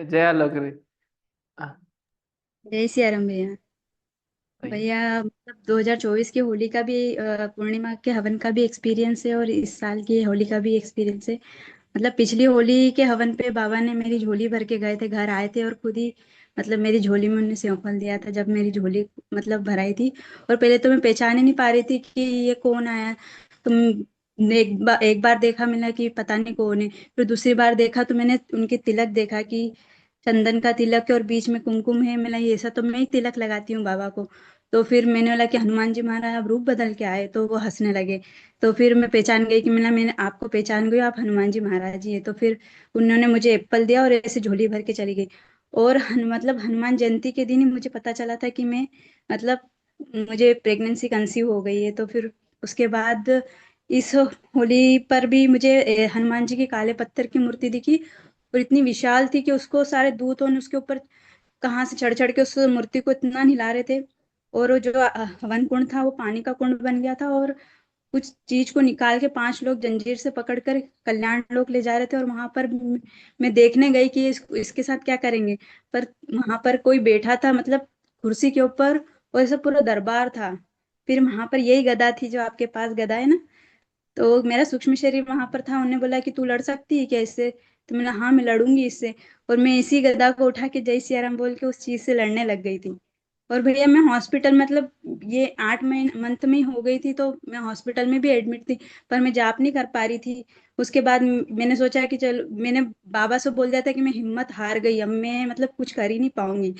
जया लोग रे। हाँ, जय सिया राम भैया। सही। भैया मतलब 2024 की होली का भी पूर्णिमा के हवन का भी एक्सपीरियंस है और इस साल की होली का भी एक्सपीरियंस है। मतलब पिछली होली के हवन पे बाबा ने मेरी झोली भर के गए थे, घर आए थे और खुद ही मतलब मेरी झोली में उन्होंने सेवफल दिया था जब मेरी झोली मतलब भराई थी। और पहले तो मैं पहचान ही नहीं पा रही थी कि ये कौन आया। तुम एक बार देखा मैंने कि पता नहीं कौन है। फिर दूसरी बार देखा तो मैंने उनके तिलक देखा कि चंदन का तिलक है और बीच में कुमकुम है। मैंने ये ऐसा तो मैं ही तिलक लगाती हूँ बाबा को। तो फिर मैंने बोला कि हनुमान जी महाराज आप रूप बदल के आए, तो वो हंसने लगे। तो फिर मैं पहचान गई कि मैंने आपको पहचान गई, आप हनुमान जी महाराज जी है। तो फिर उन्होंने मुझे एप्पल दिया और ऐसे झोली भर के चली गई। और मतलब हनुमान जयंती के दिन ही मुझे पता चला था कि मैं मतलब मुझे प्रेगनेंसी कंसीव हो गई है। तो फिर उसके बाद इस होली पर भी मुझे हनुमान जी के काले पत्थर की मूर्ति दिखी और इतनी विशाल थी कि उसको सारे दूतों ने उसके ऊपर कहाँ से चढ़ चढ़ के उस मूर्ति को इतना हिला रहे थे। और वो जो हवन कुंड था वो पानी का कुंड बन गया था और कुछ चीज को निकाल के 5 लोग जंजीर से पकड़कर कल्याण लोक ले जा रहे थे। और वहां पर मैं देखने गई कि इसके साथ क्या करेंगे। पर वहां पर कोई बैठा था मतलब कुर्सी के ऊपर, और ऐसा पूरा दरबार था। फिर वहां पर यही गदा थी जो आपके पास गदा है ना। तो मेरा सूक्ष्म शरीर वहां पर था, उन्होंने बोला कि तू लड़ सकती है क्या इससे। तो मैंने हाँ मैं लड़ूंगी इससे। और मैं इसी गदा को उठा के जय सिया राम बोल के उस चीज से लड़ने लग गई थी। और भैया मैं हॉस्पिटल मतलब ये 8 महीने मंथ में हो गई थी, तो मैं हॉस्पिटल में भी एडमिट थी। पर मैं जाप नहीं कर पा रही थी। उसके बाद मैंने सोचा कि चलो, मैंने बाबा से बोल दिया था कि मैं हिम्मत हार गई, अब मैं मतलब कुछ कर ही नहीं पाऊंगी।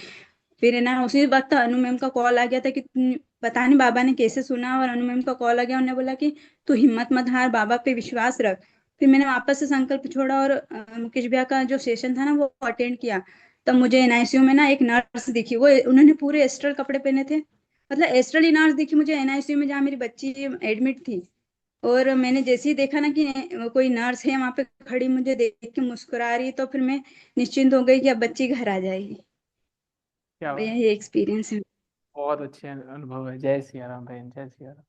फिर है ना उसी वक्त अनु मैम का कॉल आ गया था कि पता नहीं बाबा ने कैसे सुना, और अनु मैम का कॉल आ गया, उन्होंने बोला कि तू हिम्मत मत हार, बाबा पे विश्वास रख। फिर मैंने वापस से संकल्प छोड़ा और मुकेश भैया का जो सेशन था ना वो अटेंड किया। तब मुझे एनआईसीयू में ना एक नर्स दिखी, वो उन्होंने पूरे एस्ट्रल कपड़े पहने थे। मतलब एस्ट्रल ही नर्स दिखी मुझे एनआईसीयू में जहाँ मेरी बच्ची एडमिट थी। और मैंने जैसे ही देखा ना कि कोई नर्स है वहां पे खड़ी, मुझे देख के मुस्कुरा रही, तो फिर मैं निश्चिंत हो गई कि अब बच्ची घर आ जाएगी। क्या भैया बात। ये एक्सपीरियंस है। बहुत अच्छे अनुभव है। जय सिया राम बहन, जय सिया राम।